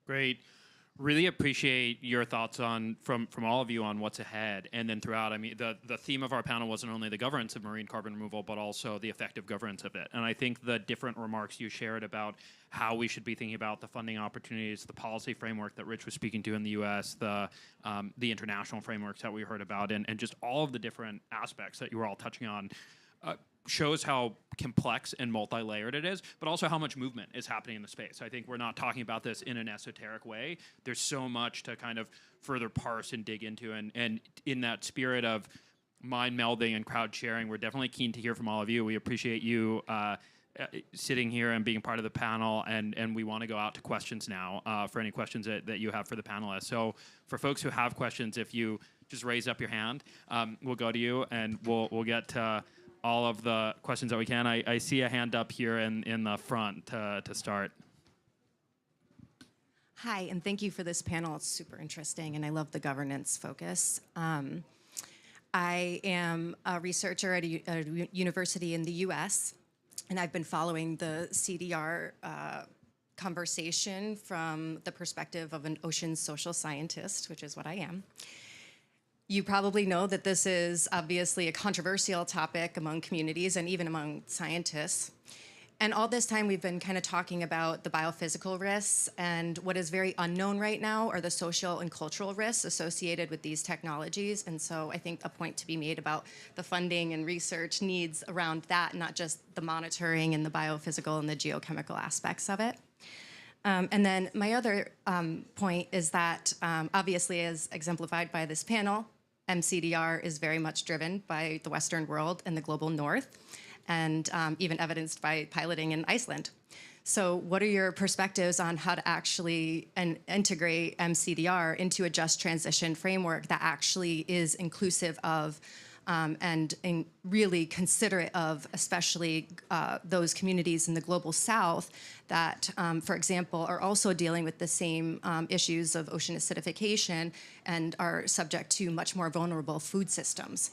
Great. Really appreciate your thoughts from all of you on what's ahead. And then throughout, I mean, the theme of our panel wasn't only the governance of marine carbon removal, but also the effective governance of it. And I think the different remarks you shared about how we should be thinking about the funding opportunities, the policy framework that Rich was speaking to in the US, the international frameworks that we heard about, and just all of the different aspects that you were all touching on, shows how complex and multi-layered it is, but also how much movement is happening in the space. I think we're not talking about this in an esoteric way. There's so much to kind of further parse and dig into, and in that spirit of mind melding and crowd sharing, we're definitely keen to hear from all of you. We appreciate you sitting here and being part of the panel, and we want to go out to questions now for any questions that you have for the panelists. So for folks who have questions, if you just raise up your hand, we'll go to you, and we'll get to all of the questions that we can. I see a hand up here in the front to start. Hi, and thank you for this panel. It's super interesting, and I love the governance focus. I am a researcher at a university in the US, and I've been following the CDR conversation from the perspective of an ocean social scientist, which is what I am. You probably know that this is obviously a controversial topic among communities and even among scientists. And all this time we've been kind of talking about the biophysical risks, and what is very unknown right now are the social and cultural risks associated with these technologies. And so I think a point to be made about the funding and research needs around that, not just the monitoring and the biophysical and the geochemical aspects of it. And then my other point is that obviously, as exemplified by this panel, MCDR is very much driven by the Western world and the global north, and even evidenced by piloting in Iceland. So what are your perspectives on how to actually integrate MCDR into a just transition framework that actually is inclusive of and really considerate of especially those communities in the global south that, for example, are also dealing with the same issues of ocean acidification and are subject to much more vulnerable food systems?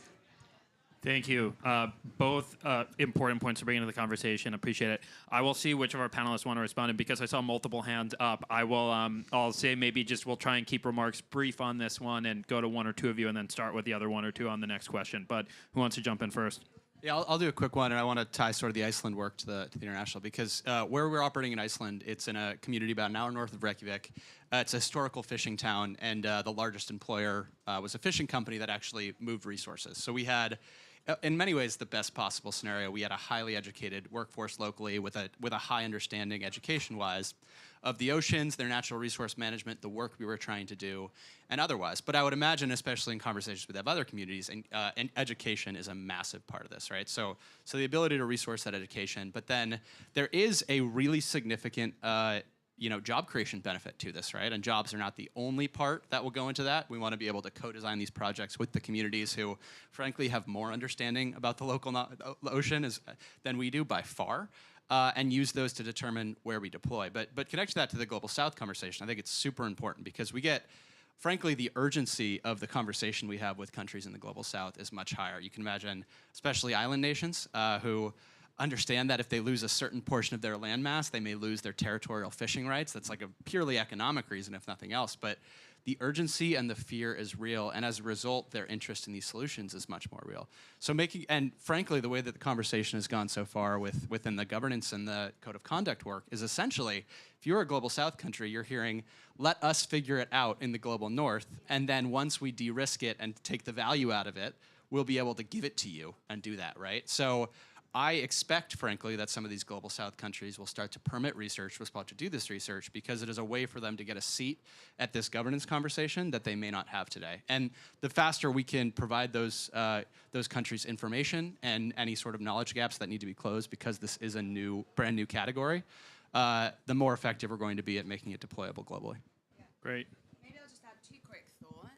Thank you. Both important points to bring into the conversation. Appreciate it. I will see which of our panelists want to respond, and because I saw multiple hands up, I will. I'll say maybe just we'll try and keep remarks brief on this one, and go to one or two of you, and then start with the other one or two on the next question. But who wants to jump in first? Yeah, I'll do a quick one, and I want to tie sort of the Iceland work to the international, because where we're operating in Iceland, it's in a community about an hour north of Reykjavik. It's a historical fishing town, and the largest employer was a fishing company that actually moved resources. So we had, in many ways, the best possible scenario. We had a highly educated workforce locally with a high understanding education-wise of the oceans, their natural resource management, the work we were trying to do, and otherwise. But I would imagine, especially in conversations with other communities, and education is a massive part of this, right? So the ability to resource that education, but then there is a really significant job creation benefit to this, right? And jobs are not the only part that will go into that. We want to be able to co-design these projects with the communities who, frankly, have more understanding about the local ocean than we do by far, and use those to determine where we deploy. But connect that to the Global South conversation. I think it's super important because we get, frankly, the urgency of the conversation we have with countries in the Global South is much higher. You can imagine, especially island nations who understand that if they lose a certain portion of their landmass, they may lose their territorial fishing rights. That's like a purely economic reason, if nothing else. But the urgency and the fear is real, and as a result, their interest in these solutions is much more real. So and frankly, the way that the conversation has gone so far within the governance and the code of conduct work is essentially, if you're a Global South country, you're hearing, let us figure it out in the Global North, and then once we de-risk it and take the value out of it, we'll be able to give it to you and do that, right? So I expect, frankly, that some of these Global South countries will start to permit research, will start to do this research, because it is a way for them to get a seat at this governance conversation that they may not have today. And the faster we can provide those countries information and any sort of knowledge gaps that need to be closed, because this is a brand new category, the more effective we're going to be at making it deployable globally. Yeah. Great. Maybe I'll just add two quick thoughts.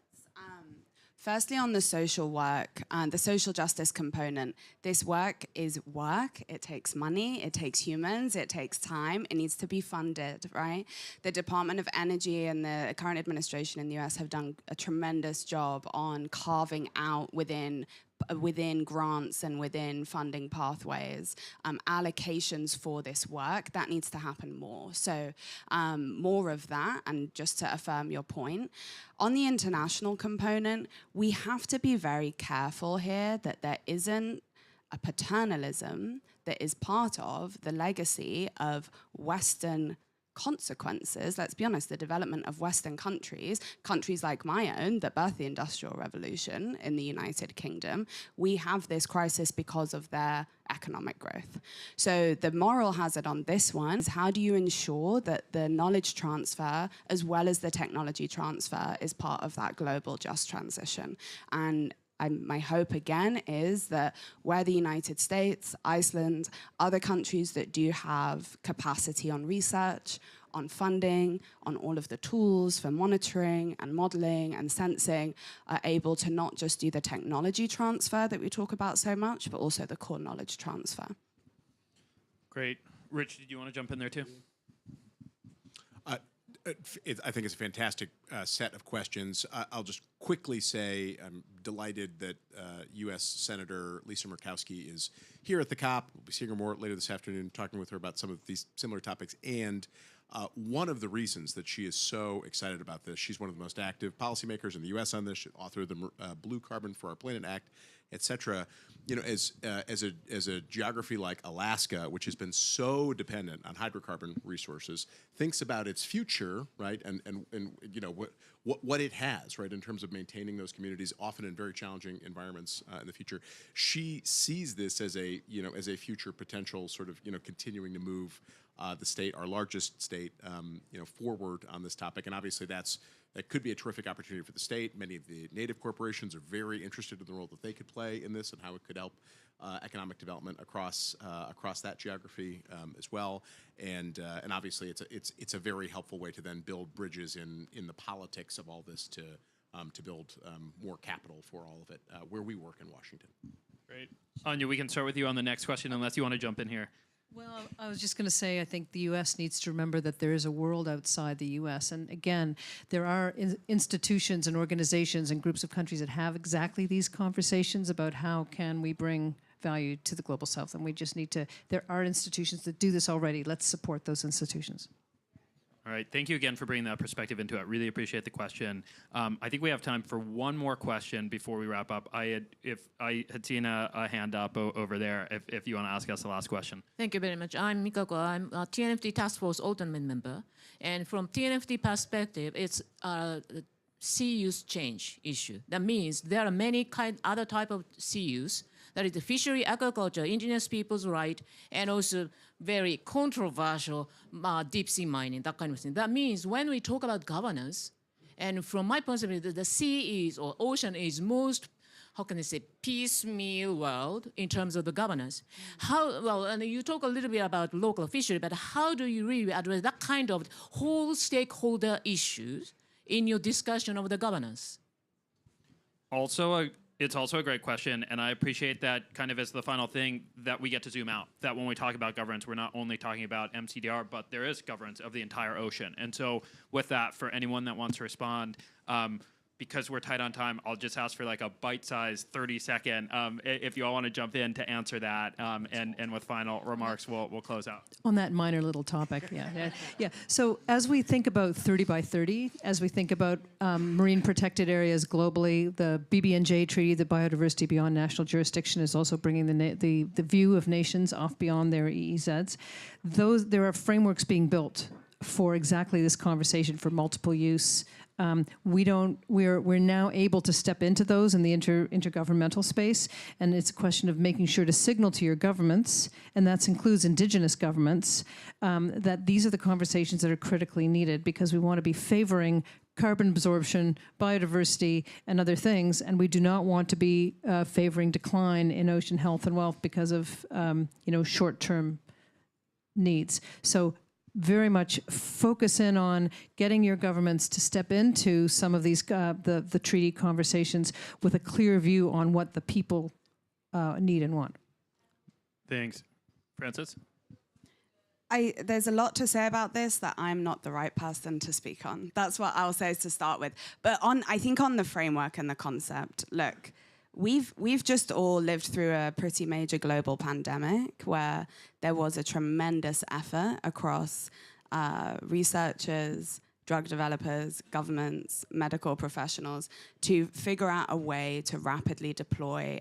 Firstly, on the social work, the social justice component, this work is work. It takes money, it takes humans, it takes time. It needs to be funded, right? The Department of Energy and the current administration in the US have done a tremendous job on carving out within grants and within funding pathways, allocations for this work. That needs to happen more. So more of that, and just to affirm your point, on the international component, we have to be very careful here that there isn't a paternalism that is part of the legacy of Western consequences. Let's be honest, the development of Western countries like my own, that birthed the Industrial Revolution in the United Kingdom, we have this crisis because of their economic growth. So the moral hazard on this one is, how do you ensure that the knowledge transfer as well as the technology transfer is part of that global just transition? And my hope, again, is that where the United States, Iceland, other countries that do have capacity on research, on funding, on all of the tools for monitoring and modeling and sensing, are able to not just do the technology transfer that we talk about so much, but also the core knowledge transfer. Great. Rich, did you want to jump in there too? I think it's a fantastic set of questions. I'll just quickly say I'm delighted that U.S. Senator Lisa Murkowski is here at the COP. We'll be seeing her more later this afternoon, talking with her about some of these similar topics. And one of the reasons that she is so excited about this, she's one of the most active policymakers in the U.S. on this. She authored the Blue Carbon for Our Planet Act, et cetera. As a geography like Alaska, which has been so dependent on hydrocarbon resources, thinks about its future, right, and what it has, right, in terms of maintaining those communities, often in very challenging environments in the future. She sees this as a future potential sort of continuing to move the state, our largest state, forward on this topic, and obviously that could be a terrific opportunity for the state. Many of the native corporations are very interested in the role that they could play in this and how it could help economic development across that geography as well. And obviously, it's a very helpful way to then build bridges in the politics of all this to build more capital for all of it where we work in Washington. Great. Anya, we can start with you on the next question, unless you want to jump in here. Well, I was just going to say, I think the U.S. needs to remember that there is a world outside the U.S. And again, there are institutions and organizations and groups of countries that have exactly these conversations about how can we bring value to the global south. And we just need to, there are institutions that do this already. Let's support those institutions. All right. Thank you again for bringing that perspective into it. Really appreciate the question. I think we have time for one more question before we wrap up. I had seen a hand up over there. If you want to ask us the last question. Thank you very much. I'm Mikako. I'm a TNFD Task Force alternate member. And from TNFD perspective, it's a sea use change issue. That means there are many other type of sea use. That is the fishery, agriculture, indigenous people's right, and also very controversial deep sea mining, that kind of thing. That means when we talk about governance, and from my perspective, the sea is, or ocean is most, how can I say, piecemeal world in terms of the governance. And you talk a little bit about local fishery, but how do you really address that kind of whole stakeholder issues in your discussion of the governance? It's also a great question, and I appreciate that kind of as the final thing that we get to zoom out, that when we talk about governance, we're not only talking about MCDR, but there is governance of the entire ocean. And so with that, for anyone that wants to respond, because we're tight on time, I'll just ask for like a bite-sized 30-second, if you all want to jump in to answer that, and with final remarks, we'll close out. On that minor little topic, yeah. So as we think about 30 by 30, as we think about marine protected areas globally, the BBNJ Treaty, the Biodiversity Beyond National Jurisdiction, is also bringing the view of nations off beyond their EEZs. There are frameworks being built for exactly this conversation for multiple use. We're now able to step into those in the intergovernmental space, and it's a question of making sure to signal to your governments, and that includes indigenous governments, that these are the conversations that are critically needed, because we want to be favoring carbon absorption, biodiversity, and other things, and we do not want to be favoring decline in ocean health and wealth because of short-term needs. So very much focus in on getting your governments to step into some of these the treaty conversations with a clear view on what the people need and want. Thanks. Frances? There's a lot to say about this that I'm not the right person to speak on. That's what I'll say to start with. But I think on the framework and the concept, look, we've just all lived through a pretty major global pandemic where there was a tremendous effort across researchers, drug developers, governments, medical professionals to figure out a way to rapidly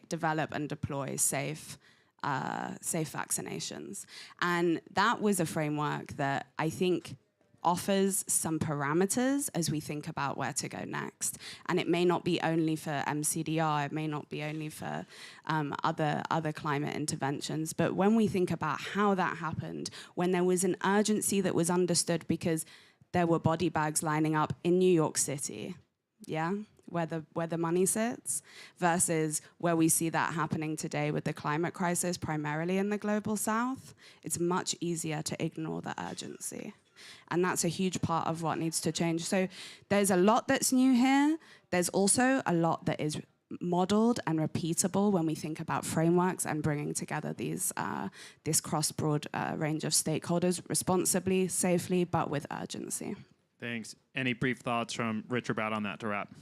develop and deploy safe vaccinations. And that was a framework that I think offers some parameters as we think about where to go next. And it may not be only for MCDR, it may not be only for other climate interventions, but when we think about how that happened, when there was an urgency that was understood because there were body bags lining up in New York City, where the money sits, versus where we see that happening today with the climate crisis, primarily in the global south, it's much easier to ignore the urgency. And that's a huge part of what needs to change. So there's a lot that's new here. There's also a lot that is modeled and repeatable when we think about frameworks and bringing together this cross-broad range of stakeholders responsibly, safely, but with urgency. Thanks. Any brief thoughts from Rich or Brad on that to wrap?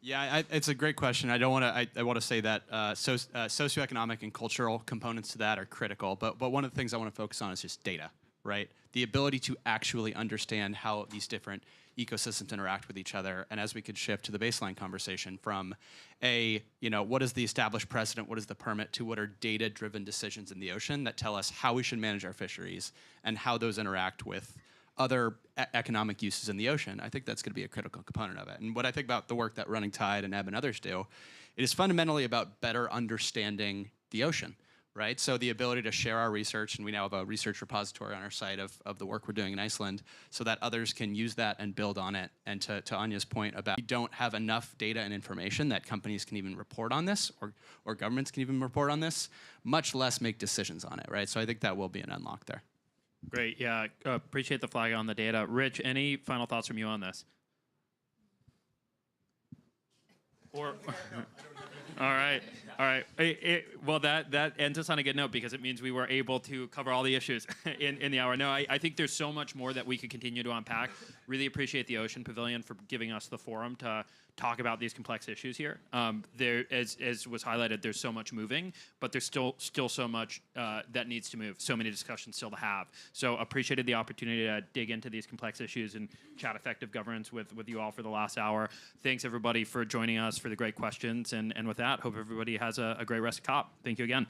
Yeah, it's a great question. I don't want to. I want to say that socioeconomic and cultural components to that are critical. But one of the things I want to focus on is just data, right? The ability to actually understand how these different ecosystems interact with each other. And as we could shift to the baseline conversation from what is the established precedent, what is the permit, to what are data-driven decisions in the ocean that tell us how we should manage our fisheries and how those interact with other economic uses in the ocean. I think that's going to be a critical component of it. And what I think about the work that Running Tide and Ebb and others do, it is fundamentally about better understanding the ocean, right? So the ability to share our research, and we now have a research repository on our site of the work we're doing in Iceland, so that others can use that and build on it. And to Anya's point about we don't have enough data and information that companies can even report on this, or governments can even report on this, much less make decisions on it, right? So I think that will be an unlock there. Great. Yeah. Appreciate the flag on the data. Rich, any final thoughts from you on this? Or, all right. All right. Well, that ends us on a good note because it means we were able to cover all the issues in the hour. No, I think there's so much more that we could continue to unpack. Really appreciate the Ocean Pavilion for giving us the forum to talk about these complex issues here. There, as was highlighted, there's so much moving, but there's still so much that needs to move. So many discussions still to have. So appreciated the opportunity to dig into these complex issues and chat effective governance with you all for the last hour. Thanks everybody for joining us, for the great questions, and with that, hope everybody has a great rest of COP. Thank you again.